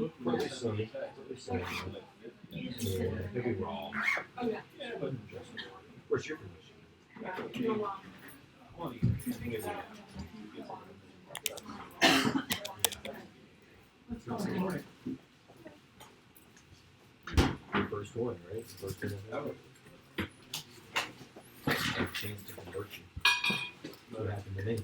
Could be wrong. Where's your permission? Your first one, right? The first one I have a chance to convert you. What happened to me?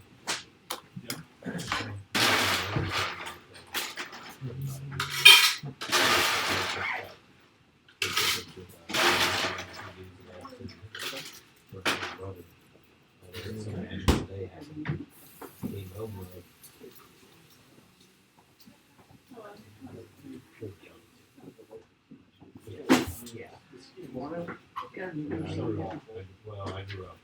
Well, I grew up.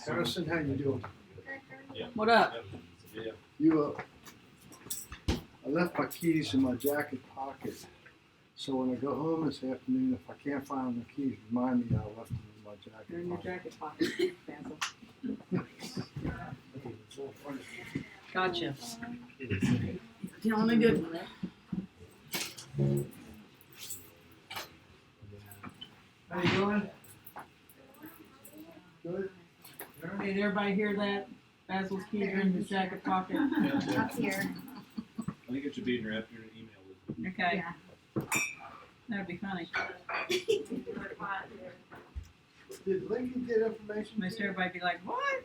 Harrison, how you doing? What up? You I left my keys in my jacket pocket. So when I go home this afternoon, if I can't find my keys, remind me I left them in my jacket They're in your pocket. jacket pocket, Basil. Gotcha. Telling a good one. How you doing? Good. Did everybody hear that? Basil's keys are in his jacket pocket. That's here. I think it should be in your afternoon email. Okay, Yeah. that'd be funny. Did Lincoln get information? Most everybody be like, what?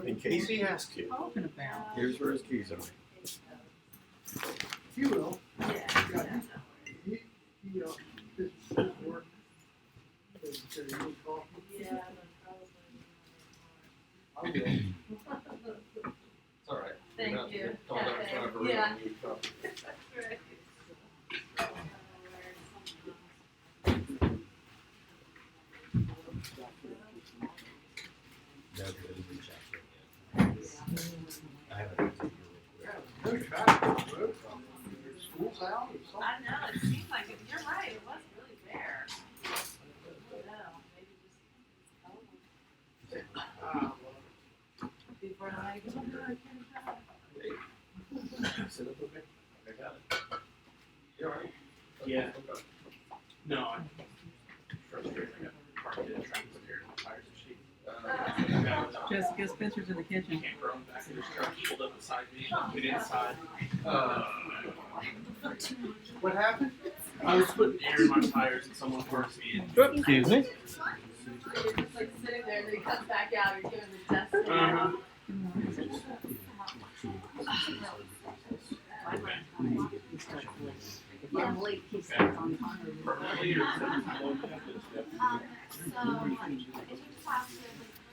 In case he asks you, Talking about. here's where his keys are. He will. Yeah. He his work. He said he would call. I will. It's all right. Thank You're not- you. you're called out in front of a room Yeah. and you talk. No, good, reach out to him yet. I haven't answered you real quick. No traffic on the road. School's out or something. I know, it seems like it. You're right, it was really bare. I don't know, maybe just. Before I go, oh, no, I can't tell. Sit up okay? I got it. You all right? Yeah. Okay. No, I'm frustrated. I got parked in traffic here and tires and shit. Jessica Spencer's in the kitchen. Can't run back in his truck, pulled up beside me, went inside. What happened? I was putting air in my tires and someone forced me in. Excuse me? You're just like sitting there and then he comes back out, you're doing the test. Uh-huh. Yeah, Blake keeps Okay. on time. Permanently or So, if you just have to,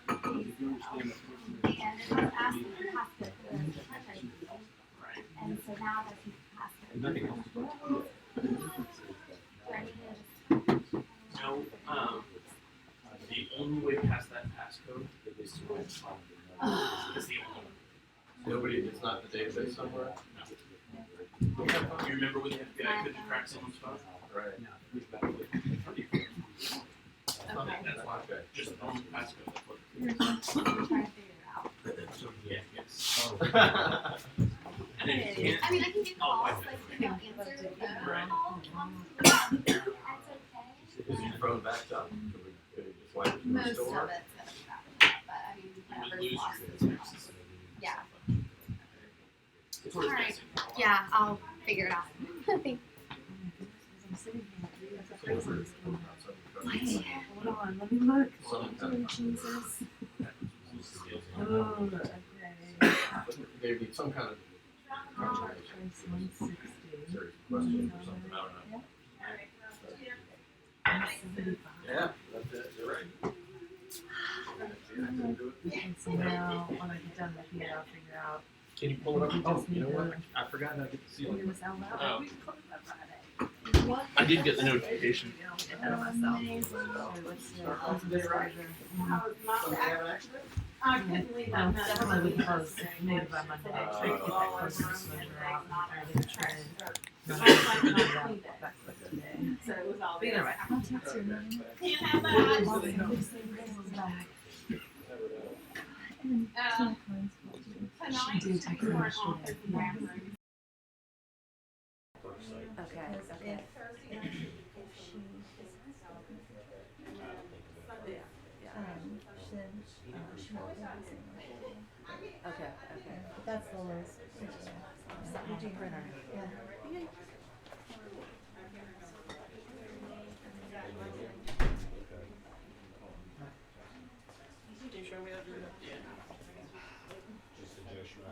and it was asked if you have to, and so now that you have to. Nothing else. No, the only way past that passcode is to is the only one. Nobody, it's not in the database somewhere? You remember when the FBI couldn't crack someone's phone? Right. Okay. That's why, just the only passcode. That's what. You're trying to figure it out. So, yeah, yes. I And it can't. mean, I can do Oh, calls, wait. like, you know, answer the phone Right. call. That's okay. Is your phone backed up? Could you just wipe it from the Most of it's store? gonna be back, but I mean, You would whatever's lose lost. your texts. Yeah. It's what it's Alright. basically. Yeah, I'll figure it out. Thank Hold on, let me look. Jesus. Oh, okay. They need some kind of confirmation, serious question or something, I don't know. Yeah, that's it, you're right. And so now, when I get done with here, I'll figure out. Can you pull it up? Oh, you know what? I forgot how to get the Figure ceiling. this out loud. Oh. We can close that Friday. I did get the notification. Get ahead of myself. So let's see, close this Friday. I couldn't leave Well, that. definitely we can close maybe by Monday. Try to get that closed disclosure out and throw it in the trash. Not that quick today. So it was all. But either way, I'll text you. Can't have that. This is back. Tonight, she's for an office bathroom. Okay, okay. Thursday night, Okay, okay. That's the lowest. Something on the printer. Can you show me that? Yeah. Just a Joe Schmo.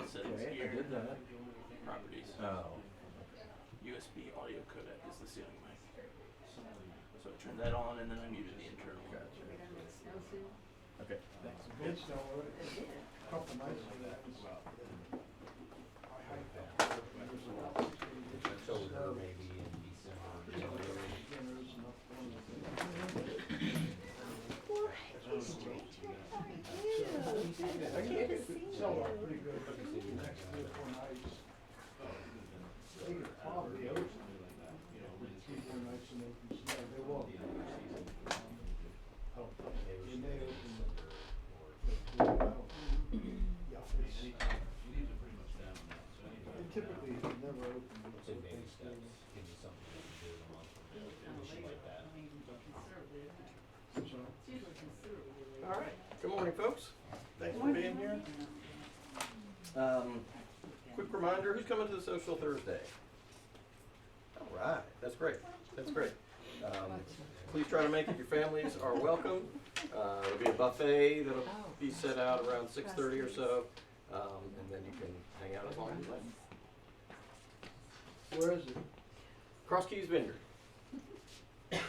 Settings Okay, I here. did that. Properties. Oh. USB audio codec is the ceiling mic. So I turned that on and then I muted the internal. Okay, thanks. Good snow, a couple nights ago, that was, I hiked that. There was about 16 inches of So snow. maybe in December, Yeah, January. there was enough fun with it. I can sell out pretty good, but the next 3 or 4 nights, they could probably open, 3 or 4 nights and open snow, they won't. They may open, but, yeah, it's, they typically never open What's in before baby steps? Thanksgiving. Give me something to do in a month. Shit like that. So, All right, good morning, folks. Thanks for being here. Quick reminder, who's coming to the Social Thursday? All right, that's great, that's great. Please try to make it, your families are welcome. There'll be a buffet that'll be set out around 6:30 or so, and then you can hang out as long as you like. where is it? Cross Keys Vineyard. And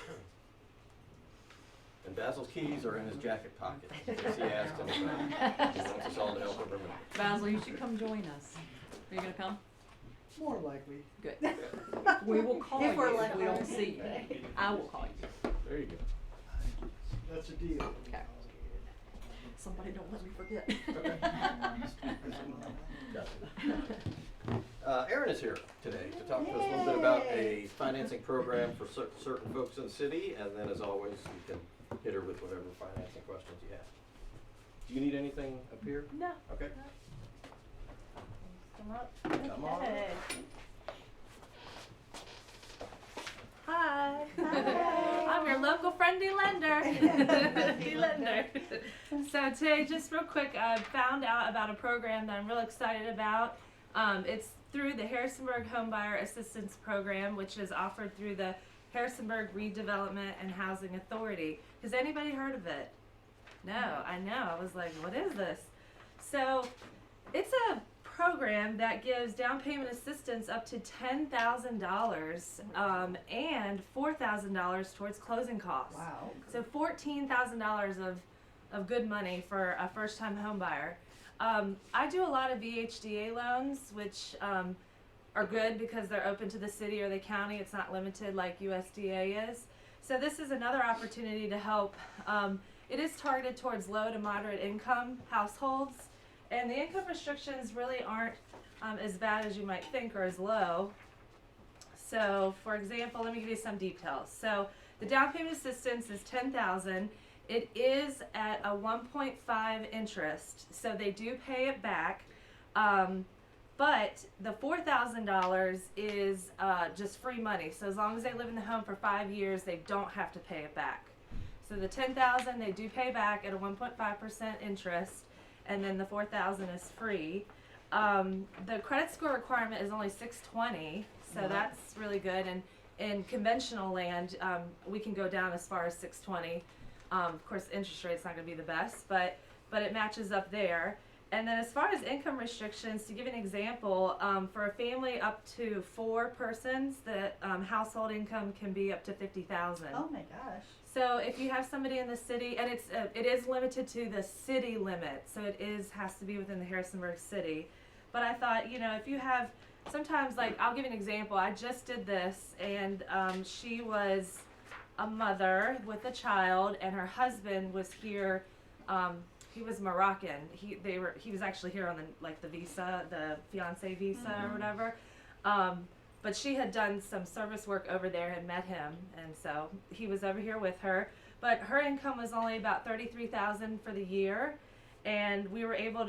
Basil's keys are in his jacket pocket, in case he asked him. He wants us all to help him remember. Basil, you should come join us. Are you gonna come? More likely. Good. We will call If we're you if lucky. we don't see you. I will call you. There you go. That's a deal. Okay. Somebody don't let me forget. Erin is here today to talk to us a little bit about a financing program for certain folks in the city, and then as always, you can hit her with whatever financing questions you have. Do you need anything up here? No. Okay. Come up. Come on. Okay. Hi. I'm your local friendly lender. Friendly lender. So today, just real quick, I found out about a program that I'm real excited about. It's through the Harrisonburg Homebuyer Assistance Program, which is offered through the Harrisonburg Redevelopment and Housing Authority. Has anybody heard of it? No, I know. I was like, what is this? So it's a program that gives down payment assistance up to $10,000 and $4,000 towards closing costs. Wow. So $14,000 of good money for a first-time home buyer. I do a lot of VHDA loans, which are good because they're open to the city or the county. It's not limited like USDA is. So this is another opportunity to help. It is targeted towards low to moderate income households, and the income restrictions really aren't as bad as you might think or as low. So, for example, let me give you some details. So, the down payment assistance is $10,000. It is at a 1.5 interest, so they do pay it back. But the $4,000 is just free money. So as long as they live in the home for 5 years, they don't have to pay it back. So the $10,000 they do pay back at a 1.5% interest, and then the $4,000 is free. The credit score requirement is only 620, so that's really good. And in conventional land, we can go down as far as 620. Of course, interest rate's not going to be the best, but it matches up there. And then as far as income restrictions, to give an example, for a family up to 4 persons, the household income can be up to $50,000. Oh my gosh. So if you have somebody in the city, and it is limited to the city limit, so has to be within the Harrisonburg city. But I thought, you know, if you have, sometimes, like, I'll give you an example. I just did this, and she was a mother with a child, and her husband was here. He was Moroccan. He was actually here on the visa, the fiance visa or whatever. But but she had done some service work over there and met him, and so he was over here with her. But her income was only about $33,000 for the year, and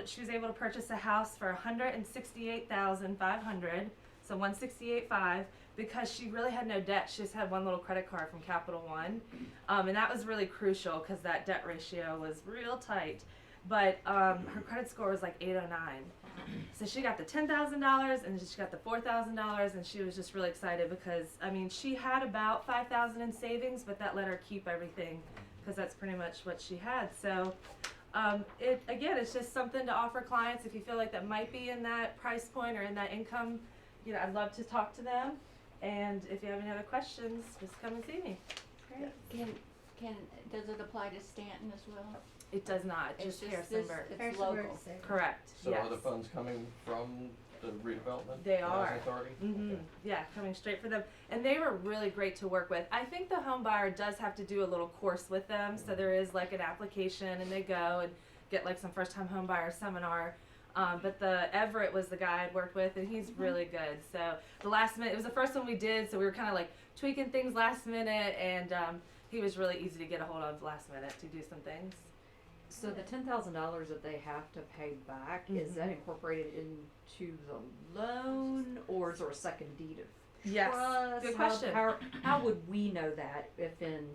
she was able to purchase a house for $168,500, so $168,500, because she really had no debt. She just had one little credit card from Capital One, and that was really crucial because that debt ratio was real tight. But her credit score was like 809. So she got the $10,000 and she got the $4,000, and she was just really excited because, I mean, she had about $5,000 in savings, but that let her keep everything because that's pretty much what she had. So it's just something to offer clients if you feel like that might be in that price point or in that income. You know, I'd love to talk to them, and if you have any other questions, just come and see me. Great. Does it apply to Stanton as well? It does not, just Harrisonburg. It's local. Correct. So yes. are the funds coming from the redevelopment? They are. Housing Authority? Mm-hmm. Okay. Yeah, coming straight for them. And they were really great to work with. I think the home buyer does have to do a little course with them. So there is like an application, and they go and get like some first time home buyer seminar. But the Everett was the guy I'd worked with, and he's really good. So the last minute, it was the first one we did, so we were kind of like tweaking things last minute, and he was really easy to get a hold of last minute to do some things. So the $10,000 that they have to pay back, is that incorporated into the loan, or is there a second deed of Yes, trust? good question. How would we know that if in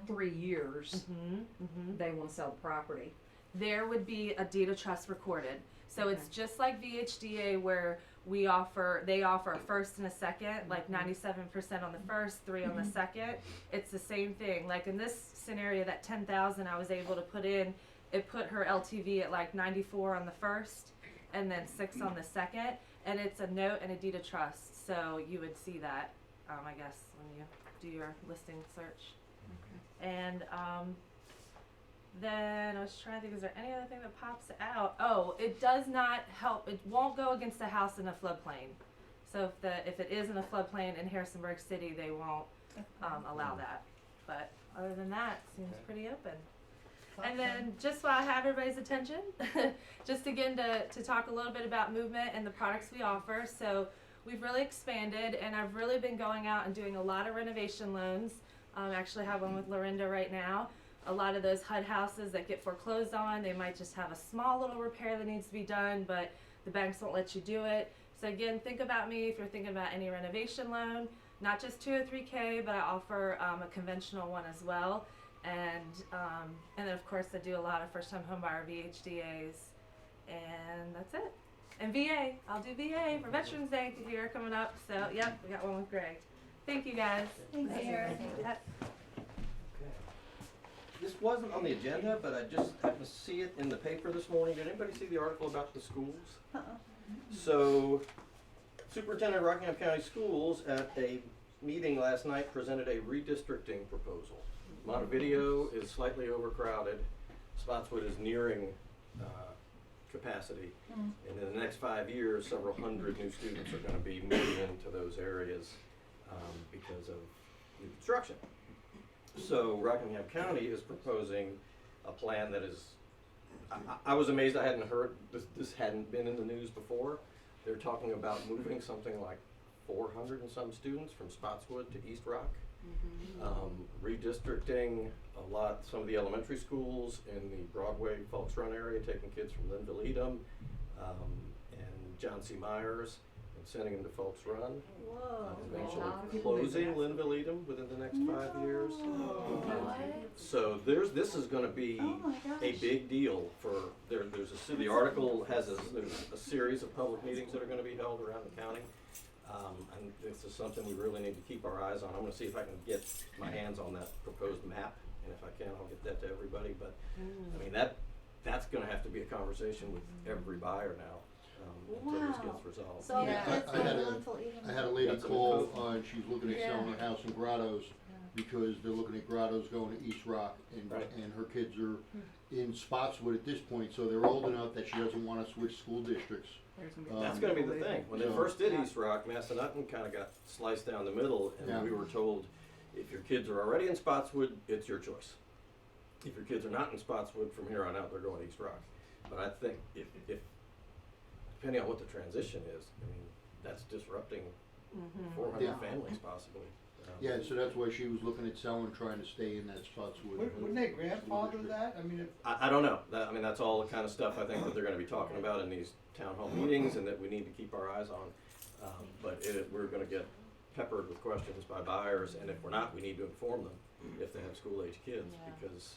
3 years Mm-hmm. they want to sell the property? There would be a deed of trust recorded. So Okay. it's just like VHDA where they offer a first and a second, like 97% on the first, 3 on the second. It's the same thing. Like in this scenario, that 10,000 I was able to put in, it put her LTV at like 94 on the first, and then 6 on the second, and it's a note and a deed of trust. So you would see that, I guess, when you do your listing search. And then I was trying to think, is there any other thing that pops out? Oh, it does not help. It won't go against a house in a floodplain. So if it is in a floodplain in Harrisonburg City, they won't allow that. But other than that, it seems pretty open. And then just while I have everybody's attention, just again to talk a little bit about movement and the products we offer. So we've really expanded, and I've really been going out and doing a lot of renovation loans. I actually have one with Lorinda right now. A lot of those HUD houses that get foreclosed on, they might just have a small little repair that needs to be done, but the banks won't let you do it. So again, think about me if you're thinking about any renovation loan, not just 203K, but I offer a conventional one as well. And then of course I do a lot of first time home buyer VHDAs, and that's it. And VA, I'll do VA for Veterans Day here coming up. So yep, we got one with Greg. Thank you guys. Thanks, Erin. Yep. This wasn't on the agenda, but I just happened to see it in the paper this morning. Did anybody see the article about the schools? So, Superintendent of Rockingham County Schools at a meeting last night presented a redistricting proposal. Montevideo is slightly overcrowded. Spotswood is nearing capacity. And in the next 5 years, several hundred new students are going to be moving into those areas because of new construction. So Rockingham County is proposing a plan that is, I was amazed I hadn't heard, this hadn't been in the news before. They're talking about moving something like 400 and some students from Spotswood to East Rock. Redistricting some of the elementary schools in the Broadway Folks Run area, taking kids from Linville Edom and John C. Myers and sending them to Folks Run. Whoa. Eventually closing Linville Edom within the next 5 years. So this is going to be Oh my a gosh. big deal for the article has there's a series of public meetings that are going to be held around the county. And this is something we really need to keep our eyes on. I'm going to see if I can get my hands on that proposed map, and if I can, I'll get that to everybody. But I mean that's going to have to be a conversation with every buyer now until this gets resolved. So Yeah. that's I had the a- monthly even. I had a lady That's in the call, code. and she's looking at selling her house in Grottoes, because they're looking at Grottoes going to East Rock, Right. and her kids are in Spotswood at this point, so they're old enough that she doesn't wanna switch school districts. There's gonna be That's going to be the people thing. When they So- first did East Rock, Massanutten kind of got sliced down the middle, and Yeah. we were told, if your kids are already in Spotswood, it's your choice. If your kids are not in Spotswood, from here on out, they're going to East Rock. But I think if depending on what the transition is, I mean, that's disrupting Mhm. 400 Yeah. families possibly. Yeah, so that's why she was looking at selling, trying to stay in that Spotswood. Wouldn't they grandfather that? I mean, if, I don't know. I mean, that's all the kind of stuff I think that they're going to be talking about in these town hall meetings, and that we need to keep our eyes on. But we're going to get peppered with questions by buyers, and if we're not, we need to inform them if they have school-age kids, Yeah. because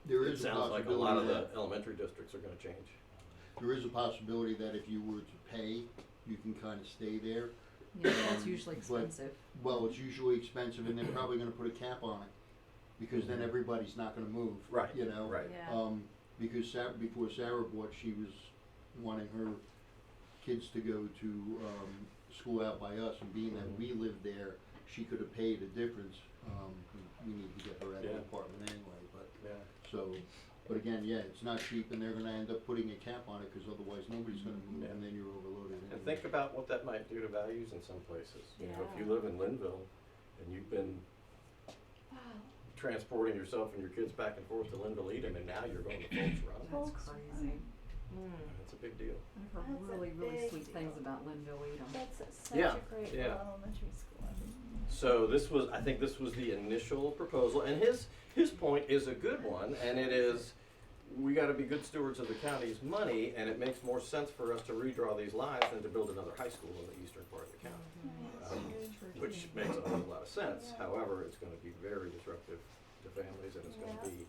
There it is a sounds like a lot of possibility the elementary districts are going to change. there is a possibility that if you were to pay, you can kind of stay there. Yeah, that's usually But- expensive. Well, it's usually expensive, and they're probably gonna put a cap on it, because then everybody's not gonna move. Right, You know? right. Yeah. Because before Sarah bought, she was wanting her kids to go to, school out by us, and being that we lived there, she could have paid a difference. We need to get her out of the Yeah. apartment anyway, but, Yeah. so, but again, yeah, it's not cheap, and they're gonna end up putting a cap on it, cause otherwise nobody's gonna move, Yeah. and then you're overloaded And anyway. think about what that might do to values in some places. You know, if you Yeah. live in Linville and you've been Wow. transporting yourself and your kids back and forth to Linville Eden, and now you're going to Folks Run, That's Folks, crazy. Mm. it's a big deal. I've heard That's a really, really big sweet things deal. about Linville Edom. That's such Yeah, a great yeah. little elementary school. So I think this was the initial proposal, and his point is a good one, and it is, we gotta be good stewards of the county's money, and it makes more sense for us to redraw these lines than to build another high school in the eastern part of the county. Which makes a whole lot of sense, Yeah. however, it's gonna be very disruptive to families, and it's Yeah. gonna be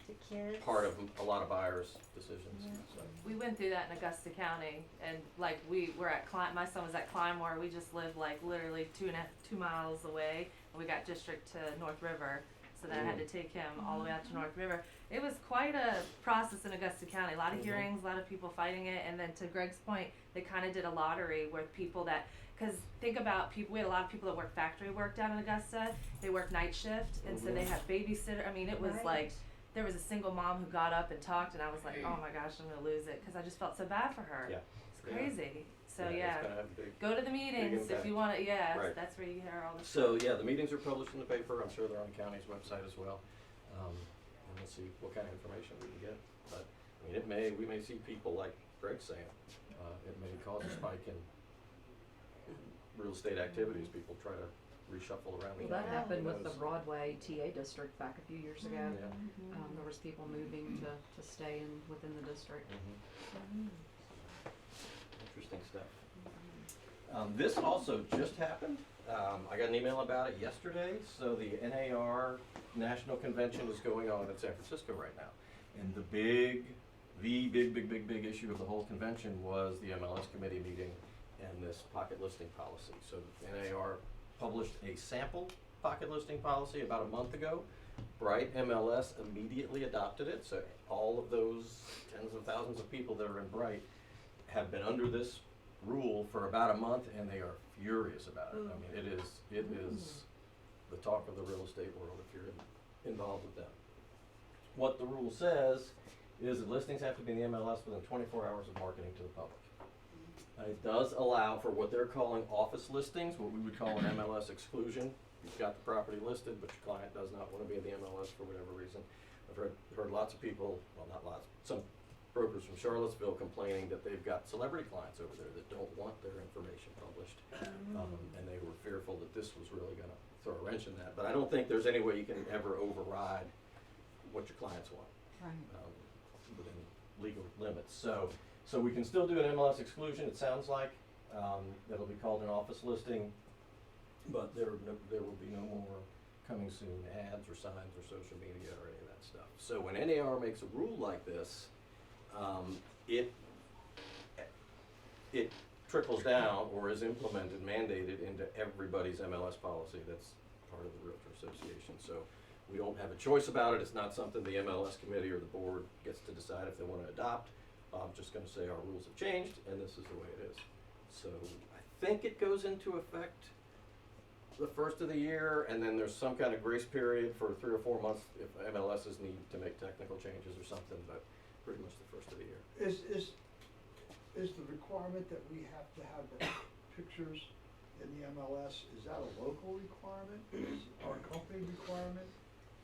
The kids. part of a lot of buyers' decisions, Yeah. so. We went through that in Augusta County, and like we were at my son was at Clymore. We just lived like literally 2 miles away, and we got district to North River. So then I had to take him all the way out to North River. It was quite a process in Augusta County. A lot of Mhm. hearings, a lot of people fighting it, and then to Greg's point, they kind of did a lottery with people that. Because think about people, we had a lot of people that work factory work down in Augusta. They work night shift, and so they had babysitter. I mean, it was Right. like there was a single mom who got up and talked, and I was like, oh my gosh, I'm gonna lose it, because I just felt so bad for her. Yeah. It's Yeah. crazy. So It's yeah, gonna have a big. go to the meetings if impact. you want to. Yeah, Right. that's where you hear all the. So, yeah, the meetings are published in the paper, I'm sure they're on the county's website as well. And we'll see what kind of information we can get. But, I mean, we may see people like Greg's saying, it may cause a spike in real estate activities, people try to reshuffle around. Well, the that county. happened Who with the knows? Broadway TA district back a few years ago. Yeah. There was people moving to stay within the district. Mhm. Interesting stuff. This also just happened. I got an email about it yesterday. So the NAR National Convention is going on in San Francisco right now. And the big issue of the whole convention was the MLS committee meeting and this pocket listing policy. So the NAR published a sample pocket listing policy about a month ago. Bright MLS immediately adopted it, so all of those tens of thousands of people that are in Bright have been under this rule for about a month, and they are furious about it. I mean, it is the talk of the real estate world if you're involved with them. What the rule says is that listings have to be in the MLS within 24 hours of marketing to the public. It does allow for what they're calling office listings, what we would call an MLS exclusion. You've got the property listed, but your client does not want to be in the MLS for whatever reason. I've heard lots of people, well, not lots, some brokers from Charlottesville complaining that they've got celebrity clients over there that don't want their information published. And they were fearful that this was really gonna throw a wrench in that. But I don't think there's any way you can ever override what your clients want, Right. within legal limits. So we can still do an MLS exclusion, it sounds like. That'll be called an office listing, but there will be no more coming soon ads or signs or social media or any of that stuff. So when NAR makes a rule like this, it trickles down or is implemented, mandated into everybody's MLS policy that's part of the Realtor Association. So we don't have a choice about it. It's not something the MLS committee or the board gets to decide if they want to adopt. I'm just going to say our rules have changed and this is the way it is. So I think it goes into effect the first of the year, and then there's some kind of grace period for 3 or 4 months if MLSs need to make technical changes or something, but pretty much the first of the year. Is the requirement that we have to have the pictures in the MLS, is that a local requirement? Is it our company requirement,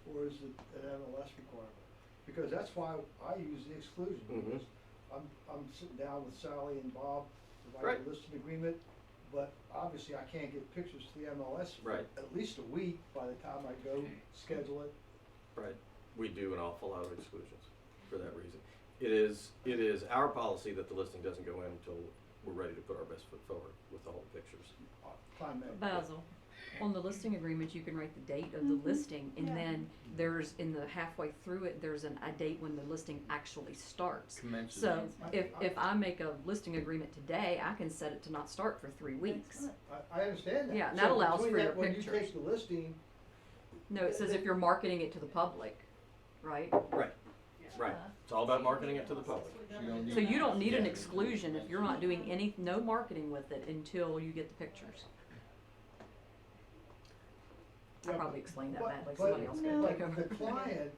or is it an MLS requirement? Because that's why I use the exclusion. Mhm. I'm sitting down with Sally and Bob, to write Right. a listing agreement, but obviously I can't get pictures to the MLS for Right. at least a week by the time I go schedule it. Right. We do an awful lot of exclusions for that reason. It is our policy that the listing doesn't go in until we're ready to put our best foot forward with all the pictures. Time that. Basil, on the listing agreement, you can write the date of the listing, and Yeah. then there's, in the halfway through it, there's a date when the listing actually starts. Commences. So if I make a listing agreement today, I can set it to not start for 3 weeks. Excellent. I understand that. Yeah, and So that allows between for your that, when you pictures. take the listing, No, it says if you're marketing it to the public, right? Right. Right. It's all about marketing it to the public. You don't need So you don't need an Yeah. exclusion if you're not doing no marketing with it until you get the pictures. I Yeah, probably explained that but- badly, but- somebody else can but take over. the client,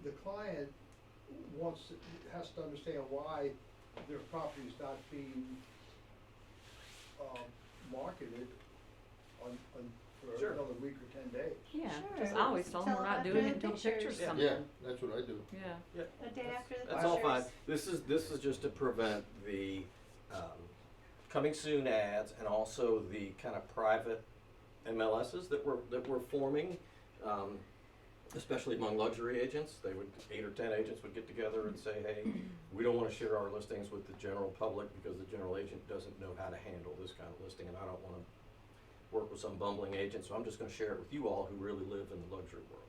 the client has to understand why their property is not being, marketed for Sure. another week or 10 days. Yeah, Sure. just I always tell them we're not Tell them doing it after until the the pictures pictures. come Yeah, in. that's what I do. Yeah. The day after the That's all fine. pictures. This is just to prevent the coming soon ads and also the kind of private MLSs that we're forming, especially among luxury agents. 8 or 10 agents would get together and say, hey, we don't want to share our listings with the general public because the general agent doesn't know how to handle this kind of listing, and I don't want to work with some bumbling agent, so I'm just going to share it with you all who really live in the luxury world.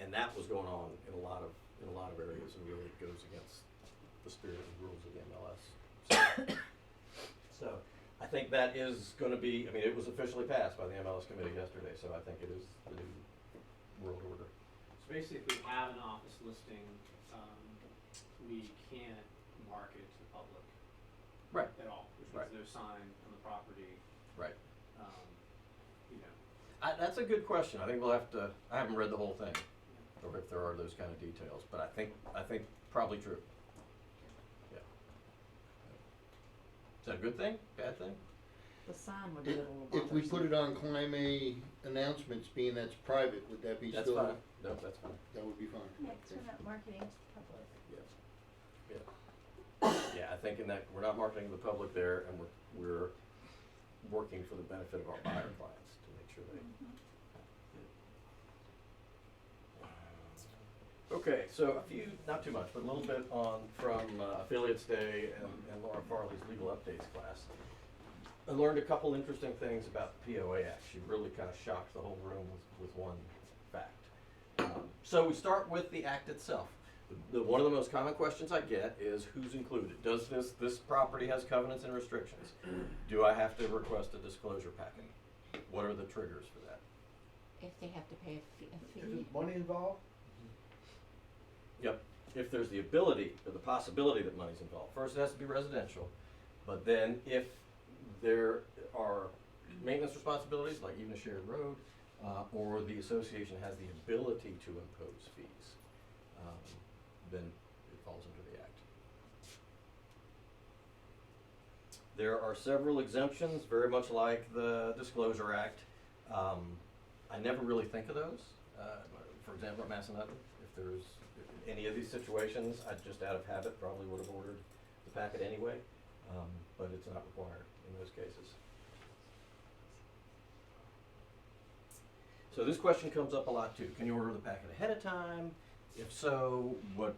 And that was going on in a lot of areas, and really goes against the spirit and rules of the MLS. So I think that is going to be. I mean, it was officially passed by the MLS committee yesterday, so I think it is the new world order. So basically, if we have an office listing, we can't market it to the public. Right. At all, which Right. means no sign on the property, Right. you know. That's a good question. I think we'll have to. I haven't read the whole thing, or if there are those kind of details, but I think probably true. Yeah. Is that a good thing? Bad thing? The sign would be a little If we bothersome. put it on Climb A announcements, being that's private, would that be That's still? fine. No, that's fine. That would be fine. Yeah, 'cause we're not marketing to the public. Yeah, I think in that, we're not marketing to the public there, and we're working for the benefit of our buyer clients to make sure they. Okay, so a few, not too much, but a little bit from Affiliates Day and Laura Farley's Legal Updates class. I learned a couple interesting things about the POA Act. She really kind of shocked the whole room with one fact. So we start with the act itself. One of the most common questions I get is who's included? Does this property has covenants and restrictions? Do I have to request a disclosure packet? What are the triggers for that? If they have to pay a If fee. there's money involved, Yep, if there's the ability or the possibility that money's involved. First, it has to be residential, but then if there are maintenance responsibilities, like even a shared road, or the association has the ability to impose fees, then it falls under the act. There are several exemptions, very much like the Disclosure Act. I never really think of those. For example, at Massanutten, if there's any of these situations, I just out of habit probably would have ordered the packet anyway, but it's not required in those cases. So this question comes up a lot too. Can you order the packet ahead of time? If so, what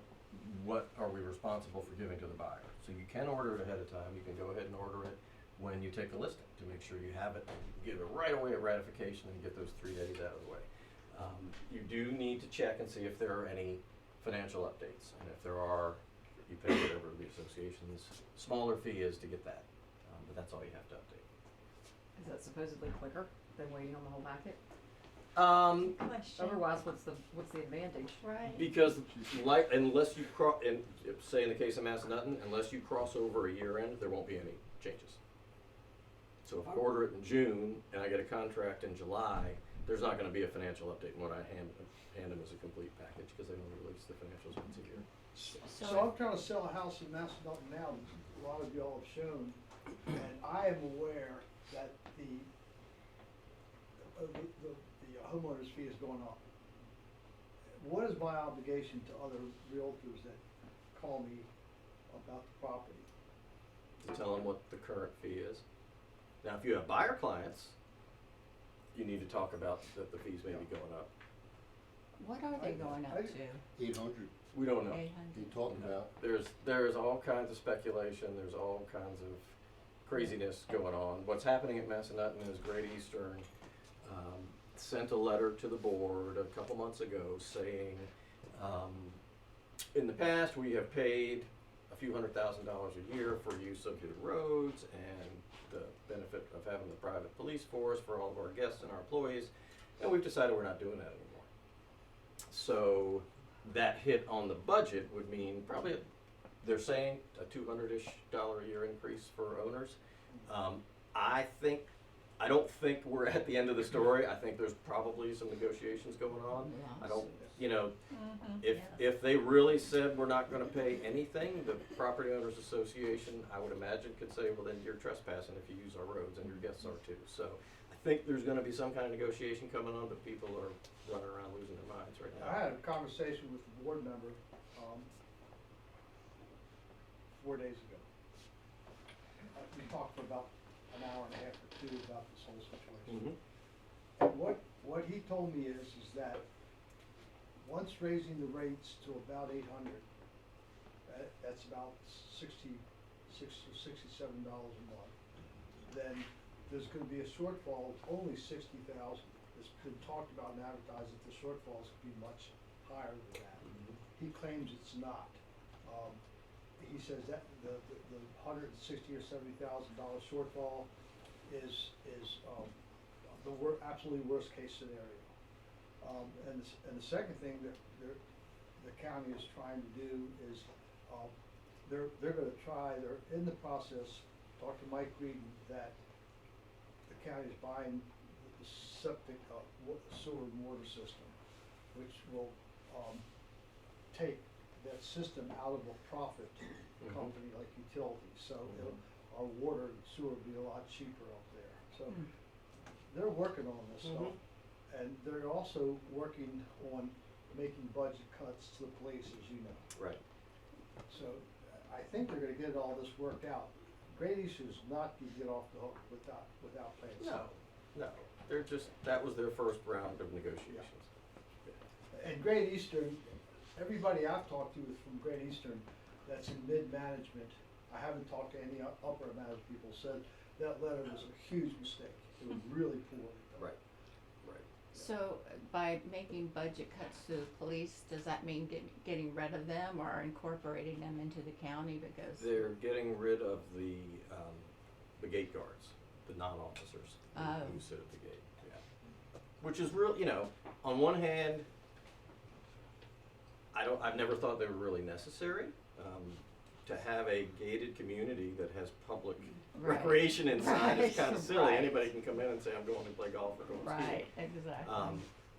are we responsible for giving to the buyer? So you can order it ahead of time. You can go ahead and order it when you take the listing to make sure you have it and give it right away at ratification and get those 3 days out of the way. You do need to check and see if there are any financial updates, and if there are, you pay whatever the association's smaller fee is to get that, but that's all you have to update. Is that supposedly quicker than waiting on the whole packet? Question. Otherwise, what's the advantage? Right. Because unless you say in the case of Massanutten, unless you cross over a year end, there won't be any changes. So if I order it in June and I get a contract in July, there's not gonna be a financial update when I hand them as a complete package, because they only release the financials once a year. so I'm trying to sell a house in Massanutten now, a lot of y'all have shown, and I am aware that the homeowner's fee is going up. What is my obligation to other realtors that call me about the property? To tell them what the current fee is. Now, if you have buyer clients, you need to talk about that the fees may be going up. What are they going up I- to? 800, We don't know. 800? they talked about. There's all kinds of speculation, there's all kinds of craziness going on. What's happening at Massanutten is Great Eastern sent a letter to the board a couple months ago saying, in the past, we have paid a few $100,000 a year for use of your roads and the benefit of having the private police force for all of our guests and our employees, and we've decided we're not doing that anymore. So that hit on the budget would mean probably, they're saying a $200-ish a year increase for owners. I don't think we're at the end of the story. I think there's probably some negotiations going on. I don't, you know, if they really said we're not gonna pay anything, the Property Owners Association, I would imagine, could say, well, then you're trespassing if you use our roads, and your guests are too. So I think there's gonna be some kind of negotiation coming on, but people are running around losing their minds right now. I had a conversation with the board member, 4 days ago. We talked for about an hour and a half or two about this whole situation. Mhm. And what he told me is that once raising the rates to about 800, that's about $67 a month, then there's gonna be a shortfall of only 60,000. It's been talked about and advertised that the shortfalls could be much higher than that. He claims it's not. He says that the $160,000 or $70,000 shortfall is the absolutely worst case scenario. And the second thing that the county is trying to do is, they're in the process, talk to Mike Reeden, that the county is buying the septic, sewer and water system, which will, take that system out of a profit company like utilities, so our water and sewer will be a lot cheaper up there. So they're working on this stuff, and they're also working on making budget cuts to the police, as you know. Right. So I think they're gonna get all this worked out. Great Eastern's not gonna get off the hook without paying No, something. no, that was their first round of negotiations. And Great Eastern, everybody I've talked to is from Great Eastern that's in mid-management. I haven't talked to any upper management people, said that letter was a huge mistake. It was really poorly done. Right, right. So by making budget cuts to the police, does that mean getting rid of them or incorporating them into the county because? They're getting rid of the gate guards, the non-officers who sit at the gate, yeah. Which is real, you know, on one hand, I've never thought they were really necessary. To have a gated community that has public Right. recreation inside is Right. kind of silly. Right. Anybody can come in and say, I'm going to play golf or going skiing. Right, exactly.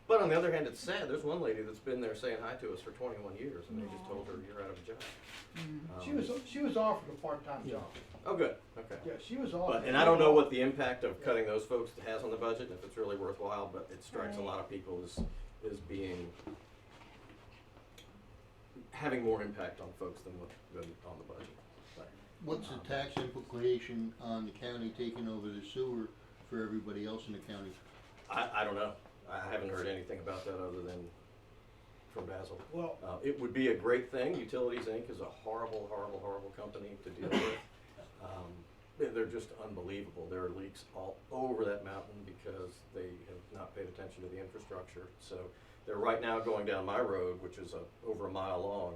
But on the other hand, it's sad. There's one lady that's been there saying hi to us for 21 years, and they just told her, you're out of a job. She was offered a part-time job. Oh, good, okay. Yeah, she was offered. But, and I don't know what the impact of cutting those folks has on the budget, if it's really worthwhile, but it strikes a lot of people as being, having more impact on folks than on the budget. But, What's the tax implication on the county taking over the sewer for everybody else in the county? I don't know. I haven't heard anything about that other than from Basil. Well, It would be a great thing. Utilities Inc. is a horrible, horrible, horrible company to deal with. They're just unbelievable. There are leaks all over that mountain because they have not paid attention to the infrastructure. So they're right now going down my road, which is over a mile long,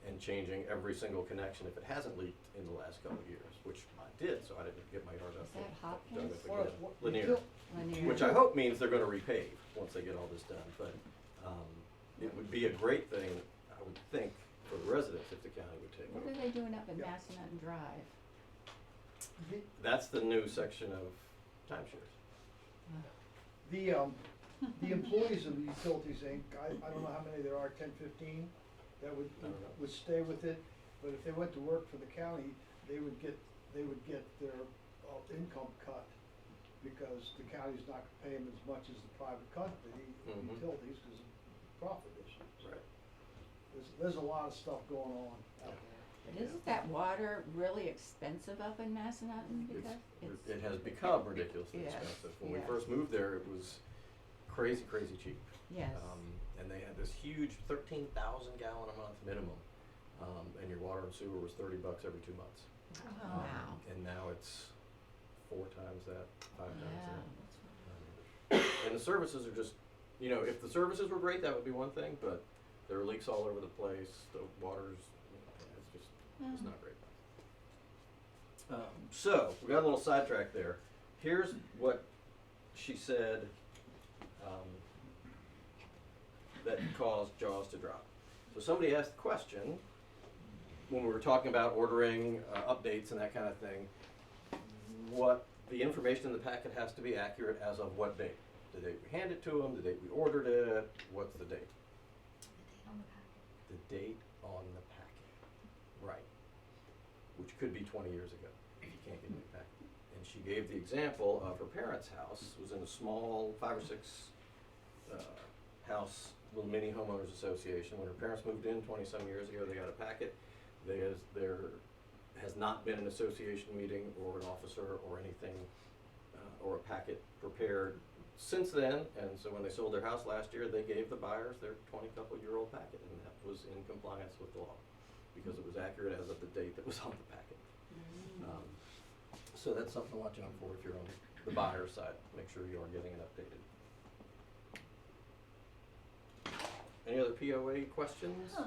and changing every single connection if it hasn't leaked in the last couple of years, which I did, so I didn't get my yard up. Is that Hopkins? dug up Well, again. what- Lanier. Linear. Which I hope means they're gonna repave once they get all this done, but, it would be a great thing, I would think, for the residents if the county would take What over. are they doing up in Yeah. Massanutten Drive? That's the new section of timeshares. the employees of the Utilities Inc., I don't know how many there are, 10, 15, that would I don't know. would stay with it, but if they went to work for the county, they would get their income cut, because the county's not gonna pay them as much as the private company, utilities, because of profit issues. Right. There's a lot of stuff going on out there. But isn't that water really expensive up in Massanutten because it's, It has become ridiculously Yes, expensive. When we yes. first moved there, it was crazy, crazy cheap. yes. And they had this huge 13,000 gallon a month minimum. And your water and sewer was $30 every 2 months. Oh, wow. And now it's 4 times that, 5 times Yeah, that. And the services are just, you know, if the services were great, that would be one thing, but there are leaks all over the place, the water's, it's just, it's not great. So, we got a little sidetracked there. Here's what she said, that caused jaws to drop. So somebody asked the question, when we were talking about ordering updates and that kind of thing, what the information in the packet has to be accurate as of what date? The date we handed to them, the date we ordered it, what's the date? The date on the packet, right, which could be 20 years ago if you can't get a new packet. And she gave the example of her parents' house. It was in a small 5 or 6 house, little mini homeowners association. When her parents moved in 20-some years ago, they got a packet. There has not been an association meeting or an officer or anything or a packet prepared since then. And so when they sold their house last year, they gave the buyers their 20-couple-year-old packet, and that was in compliance with the law because it was accurate as of the date that was on the packet. So that's something to watch out for if you're on the buyer's side. Make sure you are getting it updated. Any other POA questions? Huh.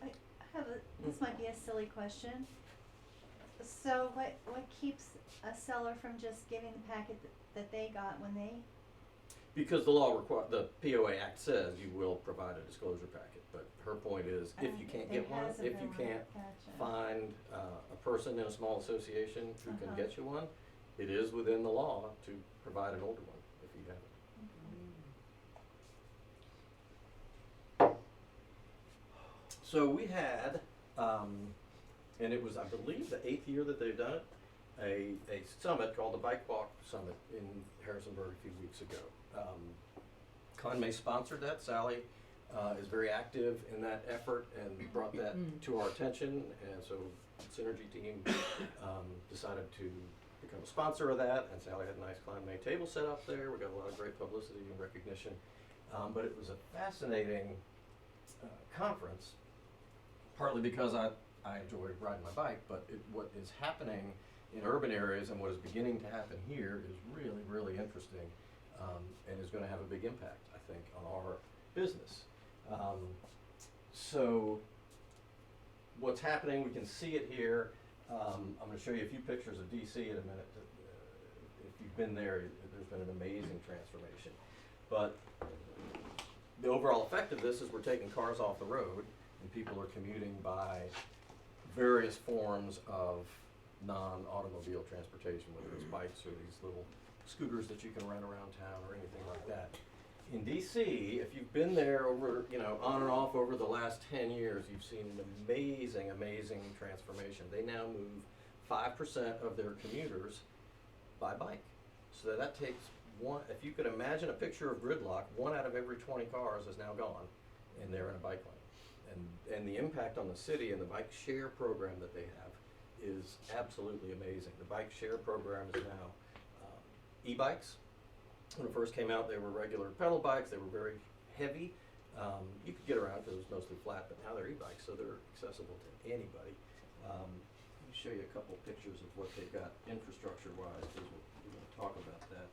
I have this might be a silly question. So what keeps a seller from just giving the packet that they got when they? Because the law the POA Act says you will provide a disclosure packet, but her point is if you can't get one, if you can't find a person in a small association who can get you one, it is within the law to provide an older one if you have it. So we had, and it was, I believe, the 8th year that they've done it, a summit called the Bike Walk Summit in Harrisonburg a few weeks ago. Conmay sponsored that. Sally is very active in that effort and brought that to our attention, and so Synergy team decided to become a sponsor of that, and Sally had a nice Conmay table set up there. We got a lot of great publicity and recognition, but it was a fascinating conference, partly because I enjoy riding my bike, but what is happening in urban areas and what is beginning to happen here is really, really interesting, and is going to have a big impact, I think, on our business. So what's happening, we can see it here. I'm going to show you a few pictures of DC in a minute. If you've been there, there's been an amazing transformation. But the overall effect of this is we're taking cars off the road and people are commuting by various forms of non-automobile transportation, whether it's bikes or these little scooters that you can rent around town or anything like that. In DC, if you've been there over, on and off over the last 10 years, you've seen an amazing, amazing transformation. They now move 5% of their commuters by bike. So that takes if you could imagine a picture of gridlock, 1 out of every 20 cars is now gone, and they're in a bike lane. And the impact on the city and the bike share program that they have is absolutely amazing. The bike share program is now e-bikes. When it first came out, they were regular pedal bikes. They were very heavy. You could get around because it was mostly flat, but now they're e-bikes, so they're accessible to anybody. Let me show you a couple pictures of what they've got infrastructure-wise, because we're going to talk about that.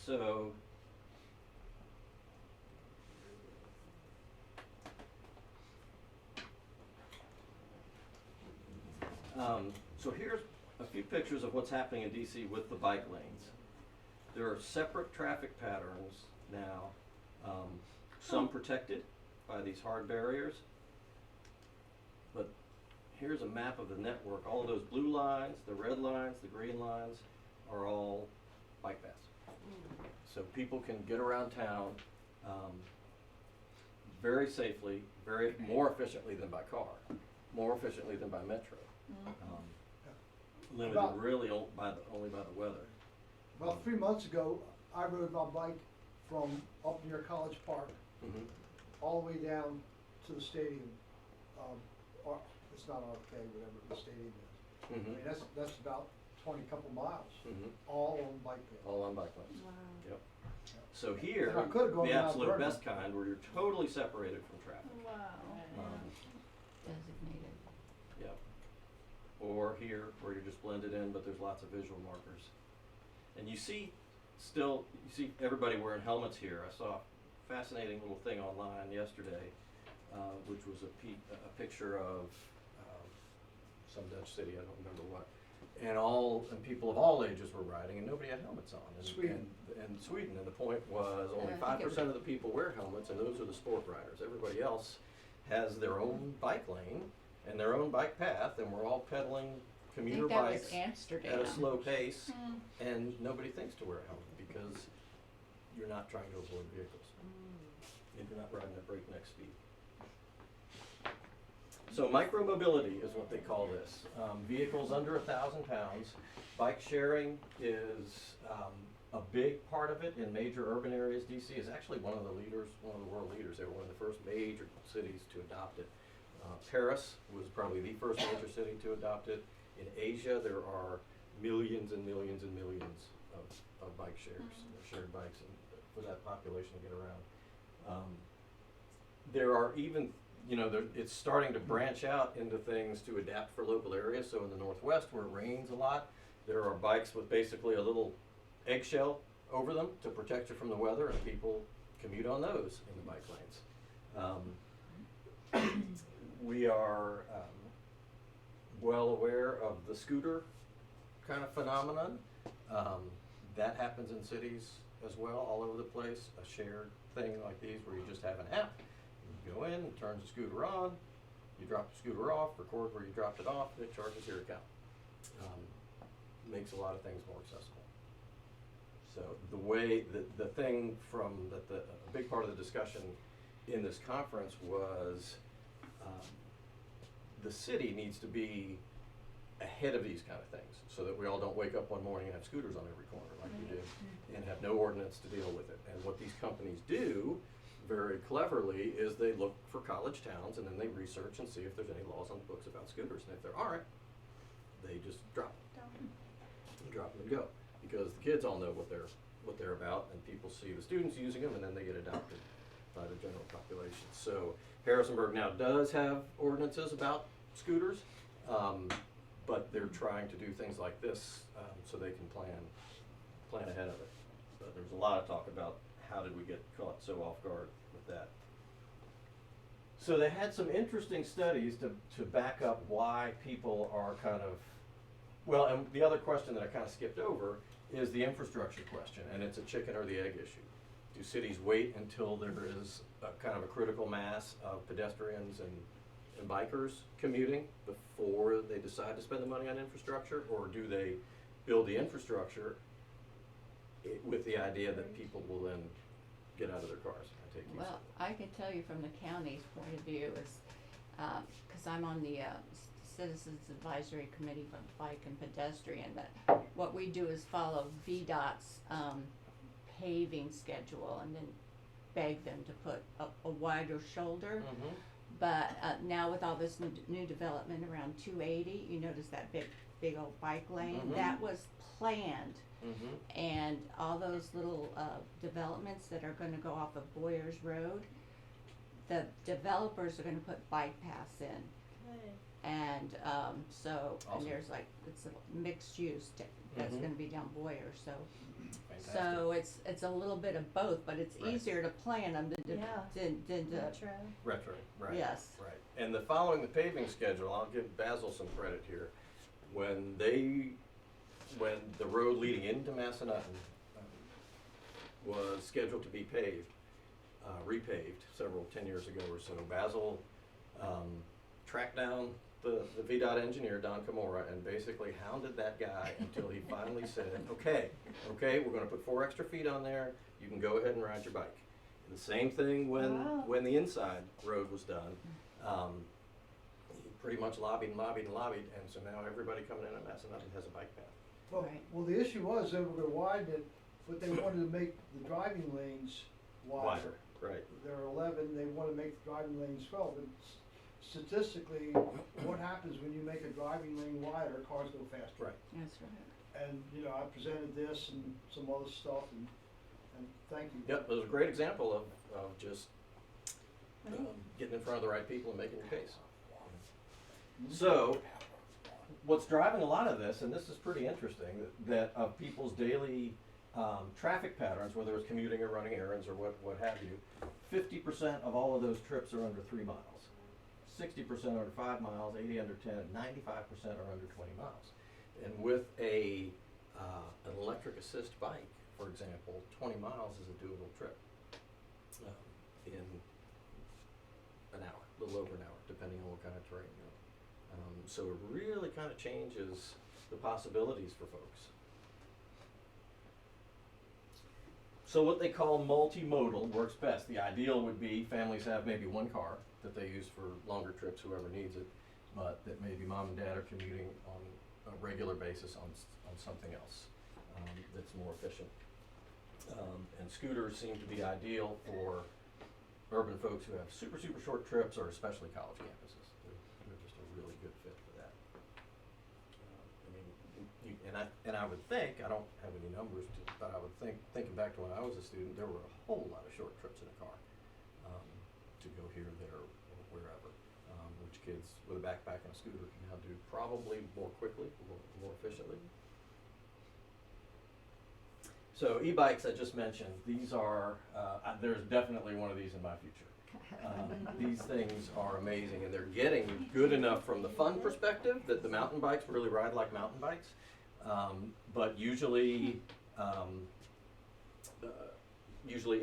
So, so here's a few pictures of what's happening in DC with the bike lanes. There are separate traffic patterns now, some protected by these hard barriers. But here's a map of the network. All of those blue lines, the red lines, the green lines are all bike paths. So people can get around town very safely, more efficiently than by car, more efficiently than by metro. Limited really only by the weather. About 3 months ago, I rode my bike from up near College Park all the way down to the stadium, it's not RFK, whatever the stadium is. I Mhm. mean, that's about 20 couple miles, Mhm. all on bike paths. All on bike lanes. Wow. Yep. So here, And I could've gone the to Mount absolute Vernon. best kind, where you're totally separated from traffic. Wow. Designated. Yep. Or here, where you're just blended in, but there's lots of visual markers. And you see everybody wearing helmets here. I saw a fascinating little thing online yesterday, which was a picture of some Dutch city, I don't remember what. And people of all ages were riding, and nobody had helmets on. Sweden. And Sweden, and the point was only I think 5% of the people wear helmets, and those are the sport riders. Everybody else has their own bike lane and their own bike path, and we're all pedaling I commuter think that bikes was Amsterdam. at a slow pace, and nobody thinks to wear a helmet because you're not trying to avoid vehicles. And you're not riding at breakneck speed. So micromobility is what they call this. Vehicles under 1,000 pounds. Bike sharing is a big part of it in major urban areas. DC is actually one of the world leaders. They were one of the first major cities to adopt it. Paris was probably the first major city to adopt it. In Asia, there are millions and millions and millions of bike shares, shared bikes, and for that population to get around. There are even, it's starting to branch out into things to adapt for local areas. So in the Northwest, where it rains a lot, there are bikes with basically a little eggshell over them to protect you from the weather, and people commute on those in the bike lanes. We are well aware of the scooter kind of phenomenon. That happens in cities as well, all over the place. A shared thing like these where you just have an app. You go in, it turns the scooter on, you drop the scooter off, record where you dropped it off, and it charges your account. Makes a lot of things more accessible. So the thing a big part of the discussion in this conference was the city needs to be ahead of these kind of things so that we all don't wake up one morning and have scooters on every corner like we did and have no ordinance to deal with it. And what these companies do very cleverly is they look for college towns and then they research and see if there's any laws on the books about scooters. And if there aren't, they just drop them and go, because the kids all know what they're about, and people see the students using them, and then they get adopted by the general population. So Harrisonburg now does have ordinances about scooters, but they're trying to do things like this so they can plan ahead of it. But there's a lot of talk about how did we get caught so off guard with that. So they had some interesting studies to back up why people are kind of, well, and the other question that I kind of skipped over is the infrastructure question, and it's a chicken or the egg issue. Do cities wait until there is a kind of a critical mass of pedestrians and bikers commuting before they decide to spend the money on infrastructure, or do they build the infrastructure with the idea that people will then get out of their cars and take use of Well, it? I can tell you from the county's point of view is, cause I'm on the, Citizens Advisory Committee for Bike and Pedestrian, that what we do is follow VDOT's, paving schedule and then beg them to put a wider shoulder. Mhm. But, now with all this new development around 280, you notice that big old bike lane, Mhm. that was planned. Mhm. And all those little developments that are gonna go off of Boyers Road, the developers are gonna put bike paths in. Good. And so, Awesome. and there's like, it's a mixed use that's Mhm. gonna be down Boyer, so. Fantastic. So it's a little bit of both, but it's Right. easier to plan them than Yeah. to, Metro. Retro, right. Yes. Right. And following the paving schedule, I'll give Basil some credit here. When the road leading into Massanutten was scheduled to be repaved 10 years ago or so, Basil tracked down the VDOT engineer, Don Camora, and basically hounded that guy until he finally said, okay, we're gonna put 4 extra feet on there, you can go ahead and ride your bike. And the same thing Wow. when the inside road was done. He pretty much lobbied, and so now everybody coming in at Massanutten has a bike path. Well, Right. well, the issue was they were gonna widen it, but they wanted to make the driving lanes wider. Right. There are 11, they wanna make the driving lanes 12, but statistically, what happens when you make a driving lane wider, cars go faster. Right. That's right. And, you know, I presented this and some other stuff, and thank you. Yep, it was a great example of just getting in front of the right people and making your case. So, what's driving a lot of this, and this is pretty interesting, that of people's daily traffic patterns, whether it's commuting or running errands or what have you, 50% of all of those trips are under 3 miles. 60% under 5 miles, 80 under 10, 95% are under 20 miles. And with an electric assist bike, for example, 20 miles is a doable trip in an hour, a little over an hour, depending on what kind of terrain you're on. So it really kind of changes the possibilities for folks. So what they call multimodal works best. The ideal would be families have maybe one car that they use for longer trips, whoever needs it, but that maybe mom and dad are commuting on a regular basis on something else that's more efficient. And scooters seem to be ideal for urban folks who have super short trips, or especially college campuses. They're just a really good fit for that. And I would think, I don't have any numbers, but I would think, thinking back to when I was a student, there were a whole lot of short trips in a car to go here, there, or wherever, which kids with a backpack and a scooter can now do probably more quickly, more efficiently. So e-bikes I just mentioned, these are, there's definitely one of these in my future. These things are amazing, and they're getting good enough from the fun perspective that the mountain bikes really ride like mountain bikes. But usually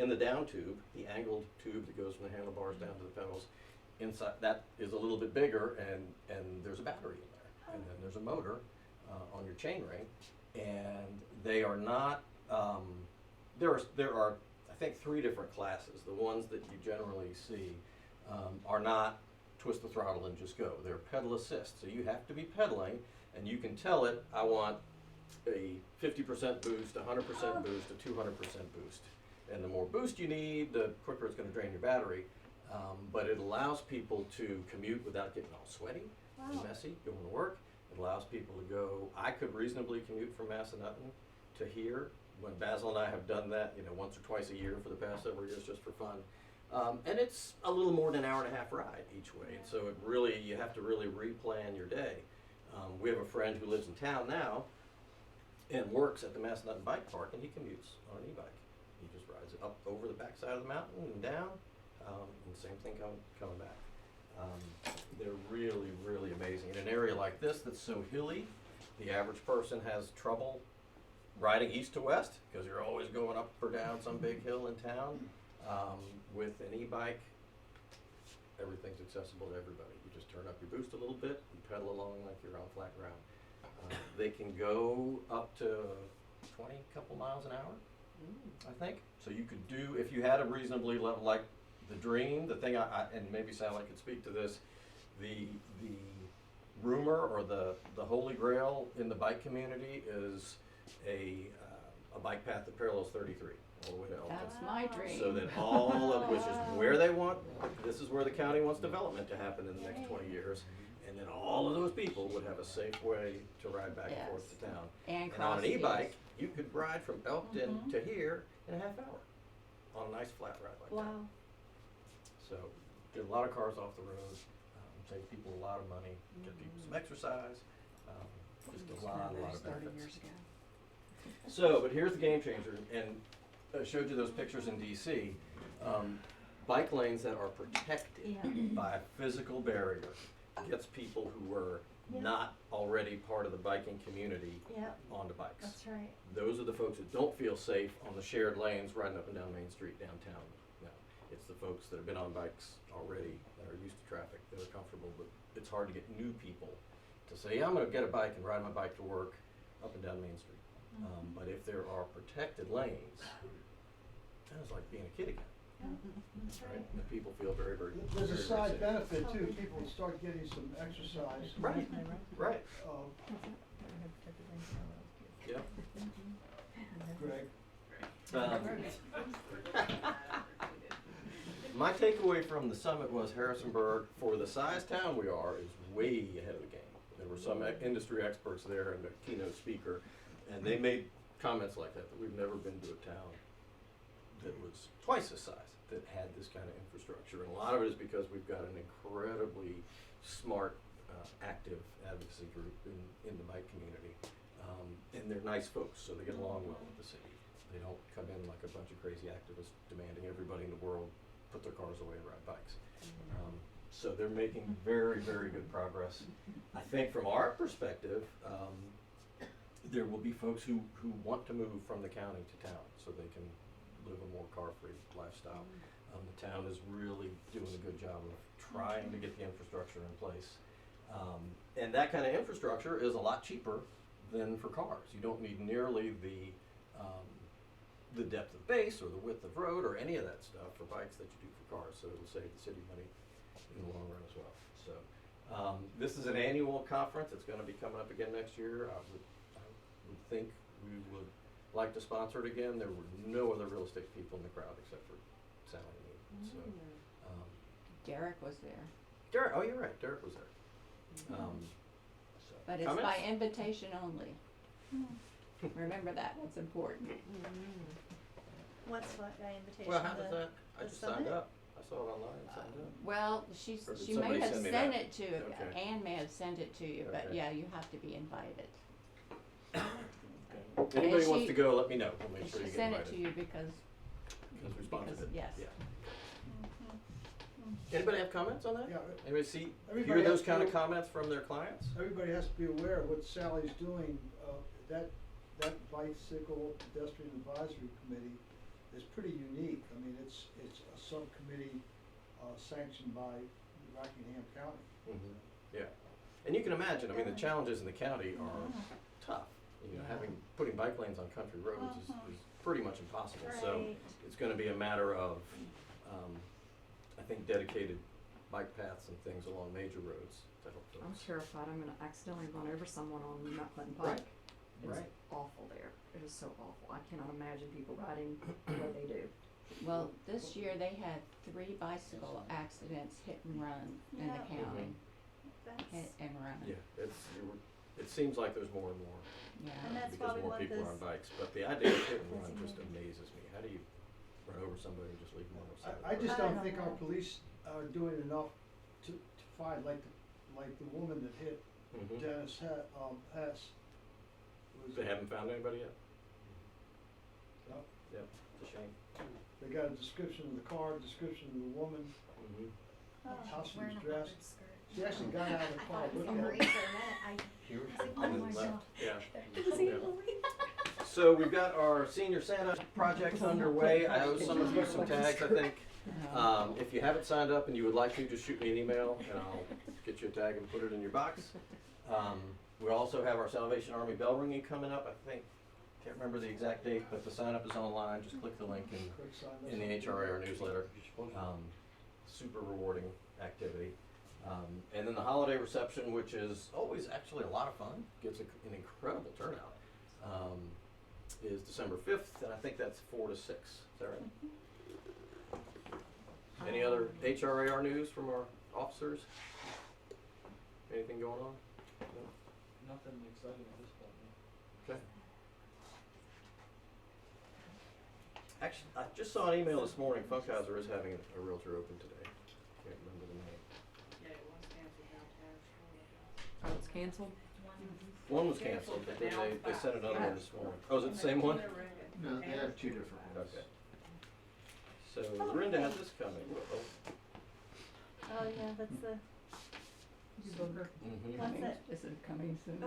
in the down tube, the angled tube that goes from the handlebars down to the pedals, inside that is a little bit bigger, and there's a battery in there, and then there's a motor on your chain ring, and they are not. There are I think 3 different classes. The ones that you generally see are not twist the throttle and just go. They're pedal assist, so you have to be pedaling, and you can tell it, I want a 50% boost, 100% boost, a 200% boost. And the more boost you need, the quicker it's going to drain your battery. But it allows people to commute without getting all sweaty and messy going to work. It allows people to go, I could reasonably commute from Massanutten to here. When Basil and I have done that, once or twice a year for the past several years just for fun. And it's a little more than an hour and a half ride each way. And so you have to really replan your day. We have a friend who lives in town now and works at the Massanutten Bike Park, and he commutes on an e-bike. He just rides it up over the backside of the mountain and down, and same thing coming back. They're really, really amazing. In an area like this that's so hilly, the average person has trouble riding east to west, because you're always going up or down some big hill in town. With an e-bike, everything's accessible to everybody. You just turn up your boost a little bit and pedal along like you're on flat ground. They can go up to 20 couple miles an hour, I think. So you could do, if you had a reasonably level, like the dream, the thing, and maybe Sally could speak to this, the rumor or the holy grail in the bike community is a bike path that parallels 33 all the way to Elkton. That's my dream. So that all of, which is where they want, this is where the county wants development to happen in the next 20 years. And then all of those people would have a safe way to ride back and forth to town. And on an cross e-bike, you could ride from Elkton to here in a half hour on a nice flat ride like that. Wow. So get a lot of cars off the road, save people a lot of money, get people some exercise, just a lot of benefits. So, but here's the game changer, and I showed you those pictures in DC. Bike lanes that are protected by a physical barrier gets people who were not already part of the biking community onto bikes. That's right. Those are the folks that don't feel safe on the shared lanes riding up and down Main Street downtown. No, it's the folks that have been on bikes already, that are used to traffic, that are comfortable, but it's hard to get new people to say, yeah, I'm gonna get a bike and ride my bike to work up and down Main Street. But if there are protected lanes, that is like being a kid again. Right? And people feel very, very, There's a very, very side safe. benefit too, people start getting some exercise. Right, right. Yeah. Greg, my takeaway from the summit was Harrisonburg, for the size town we are, is way ahead of the game. There were some industry experts there and a keynote speaker, and they made comments like that we've never been to a town that was twice this size, that had this kind of infrastructure. And a lot of it is because we've got an incredibly smart, active advocacy group in the bike community. And they're nice folks, so they get along well with the city. They don't come in like a bunch of crazy activists demanding everybody in the world put their cars away and ride bikes. So they're making very, very good progress. I think from our perspective, there will be folks who want to move from the county to town so they can live a more car-free lifestyle. The town is really doing a good job of trying to get the infrastructure in place. And that kind of infrastructure is a lot cheaper than for cars. You don't need nearly the depth of base or the width of road or any of that stuff for bikes that you do for cars, so it'll save the city money in the long run as well. So this is an annual conference. It's going to be coming up again next year. I would think we would like to sponsor it again. There were no other real estate people in the crowd except for Sally and me. So Derek was there, Derek, oh, you're right. Derek was there. So, but it's comments? by invitation only. Remember that, that's important. What's what, invitation? Well, how does the- that? I the just signed summit? up. I saw it online and signed up. Well, Or did she may somebody have send me sent that? it to, Okay. Ann may have sent it to you, but Okay. yeah, you have to be invited. Anybody And wants she- to go, let me know. We'll make And sure she you get sent invited. it to you because Because we sponsored it. yes. Yeah. Mhm. Anybody have comments on that? Yeah, Anybody see, hear Everybody those has kind of to- comments from their clients? everybody has to be aware of what Sally's doing. That bicycle pedestrian advisory committee is pretty unique. I mean, it's a subcommittee sanctioned by Rockingham County. Mm-hmm. Yeah. And you can imagine, I mean, the challenges in the county are tough. You know, putting bike lanes on country roads is pretty much impossible. So Right. it's gonna be a matter of, I think, dedicated bike paths and things along major roads to help folks. I'm terrified I'm gonna accidentally run over someone on Mount Clinton Right. Pike. It's Right. awful there. It is so awful. I cannot imagine people riding the way they do. Well, this year they had 3 bicycle accidents, hit and run in Yeah. the county, That's, hit and run. Yeah, it seems like there's more and more. and Yeah, that's why Because we more want people this. are on bikes, but the idea of hit and run just designated. amazes me. How do you run over somebody and just leave them on the side of the I road? just I don't don't think our know. police are doing enough to find, like the woman that hit Mhm. Dennis Hess. Was, They haven't found anybody yet? No. Yep, it's a shame. They got a description of the car, description of the woman, Mm-hmm. Oh. how she was dressed. She actually got out of the car, looked I'm at worried it. for a minute. Here. On the left, yeah. I Yeah. So we've got our Senior Santa project underway. I owe some of you some tags, I think. If you haven't signed up and you would like to, just shoot me an email and I'll get you a tag and put it in your box. We also have our Salvation Army bell ringing coming up, I think. Can't remember the exact date, but the sign up is online. Just click the link Quick sign in the this. HRAR newsletter. Super rewarding activity. And then the holiday reception, which is always actually a lot of fun, gets an incredible turnout, is December 5th, and I think that's 4 to 6. Is that right? Any other HRAR news from our officers? Anything going on? No? Nothing exciting at this point. Okay. Actually, I just saw an email this morning. Funkhauser is having a realtor open today. Can't remember the name. Oh, it's canceled? One was canceled, but then they sent another one this morning. Oh, is it the same one? No, they have 2 different ones. Okay. So Brenda has this coming. Oh, yeah, that's the, Mm-hmm. What's it? Is it coming soon?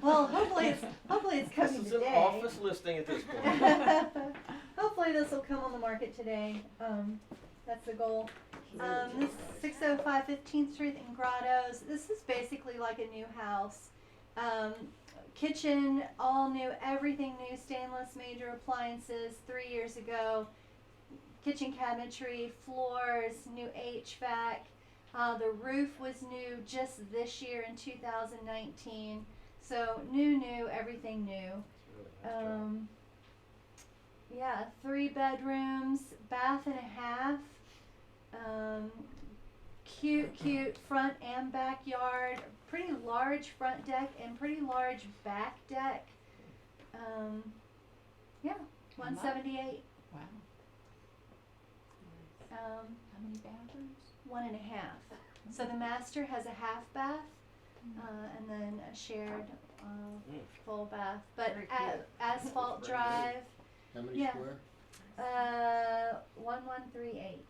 well, hopefully it's This coming is an today. office listing at this point. Hopefully this will come on the market today. That's the goal. This 605 15th Street in Grottoes. This is basically like a new house. Kitchen, all new, everything new, stainless, major appliances 3 years ago. Kitchen cabinetry, floors, new HVAC. The roof was new just this year in 2019. So new, everything new. Yeah, 3 bedrooms, bath and a half. Cute front and backyard, pretty large front deck and pretty large back deck. Yeah, How much? 178. Wow. How many bathrooms? 1.5. So the master has a half bath, and then a shared full bath. But Very cute. asphalt drive, How many Yeah. square? 1138.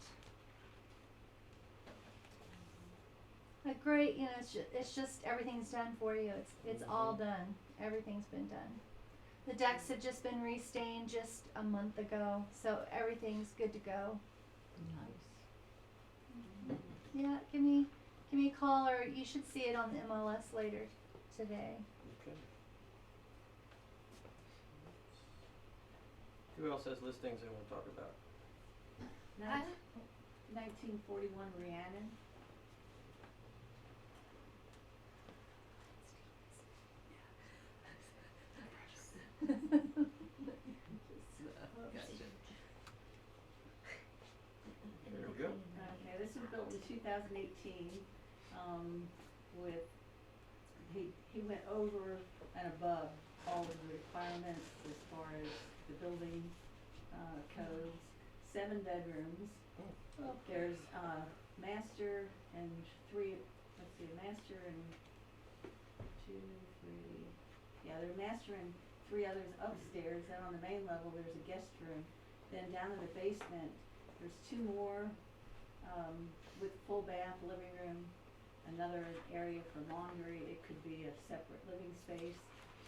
A great, it's just everything's done for you. It's all done. Everything's been done. The decks have just been restained just a month ago, so everything's good to go. Nice. Yeah, give me a call, or you should see it on the MLS later today. Okay. Who else has listings they want to talk about? 1941 Rhiannon. There we go. Okay, this was built in 2018, with, he went over and above all of the requirements as far as the building, codes, 7 bedrooms. There's, master and 3, master and 2, 3, yeah, there's master and 3 others upstairs, then on the main level, there's a guest room. Then down in the basement, there's 2 more, with full bath, living room, another area for laundry. It could be a separate living space.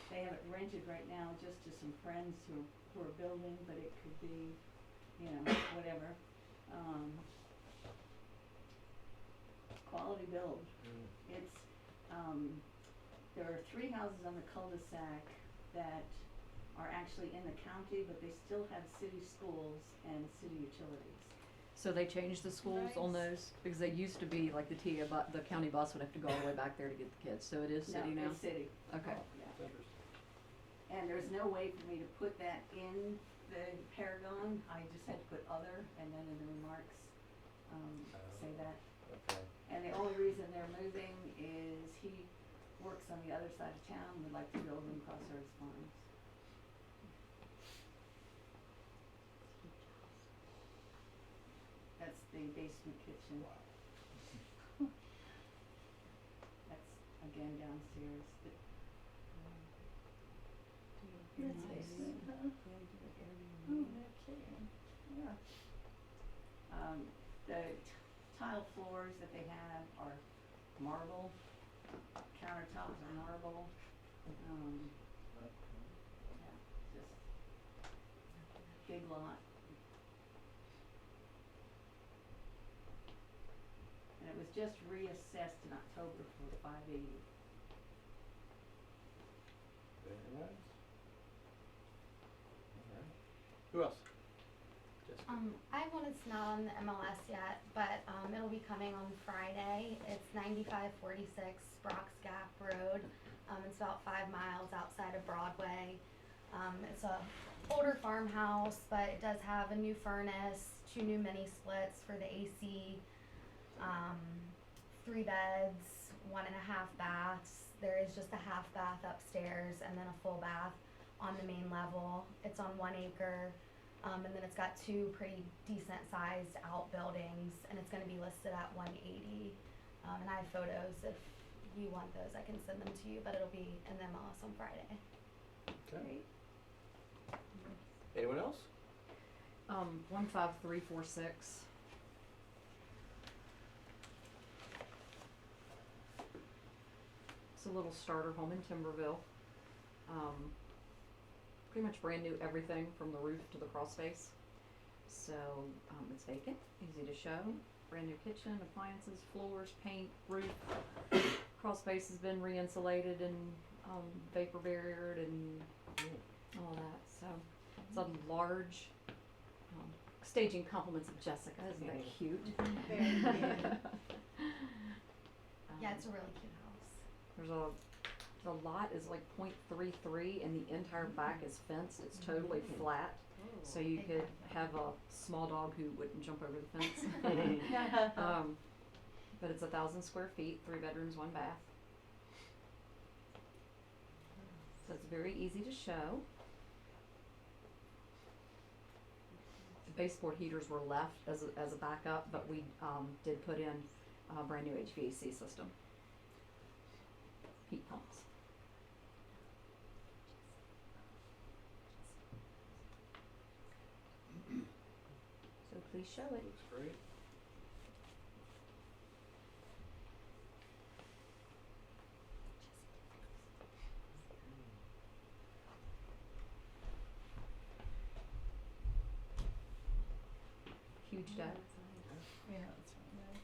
They have it rented right now just to some friends who are building, but it could be, whatever. Quality build. It's, there are 3 houses on the cul-de-sac that are actually in the county, but they still have city schools and city utilities. So they changed the schools on those, because they used to be like the county bus would have to go all the way back there to get the kids, so it is city now? No, it's city. Okay. Yeah. That's interesting. And there's no way for me to put that in the Paragon. I just had to put other, and then in the remarks, say that. Okay. And the only reason they're moving is he works on the other side of town, would like to build in Crossroads Farms. That's the basement kitchen. That's again downstairs. That's basement, huh? Oh, no kidding. Yeah. The tile floors that they have are marble, countertops are marble. Yeah, just big lot. And it was just reassessed in October for $580. Very nice. All right. Who else? Jessica. I have one that's not on the MLS yet, but it'll be coming on Friday. It's 9546 Brock's Gap Road. It's about 5 miles outside of Broadway. It's a older farmhouse, but it does have a new furnace, 2 new mini splits for the AC, 3 beds, 1.5 baths. There is just a half bath upstairs and then a full bath on the main level. It's on 1 acre. And then it's got 2 pretty decent sized outbuildings, and it's gonna be listed at 180. And I have photos if you want those, I can send them to you, but it'll be in the MLS on Friday. Okay. Anyone else? 15346. It's a little starter home in Timberville. Pretty much brand new everything from the roof to the crawl space. So it's vacant, easy to show. Brand new kitchen, appliances, floors, paint, roof. Crawl space has been re-insulated and vapor barriered and all that. So it's a large staging compliments of Jessica. Isn't that cute? Very cute. Yeah, it's a really cute house. There's a The lot is like 0.33 and the entire back is fenced. It's totally flat. So you could have a small dog who wouldn't jump over the fence. But it's 1,000 square feet, 3 bedrooms, 1 bath. So it's very easy to show. The baseboard heaters were left as a backup, but we did put in a brand new HVAC system. Heat pumps. So please show it. Looks great. Huge deck. Yeah, that's really nice.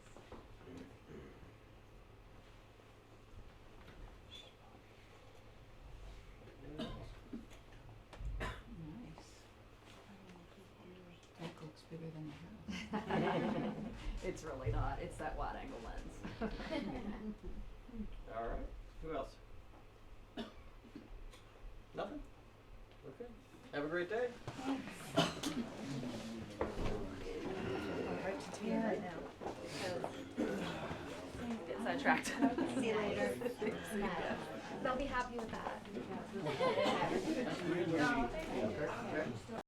Nice. That looks bigger than the house. It's really not. It's that wide angle lens. All right. Who else? Nothing? Okay. Have a great day. Right to Tina right now. Get sidetracked. See you later. They'll be happy with that. Okay.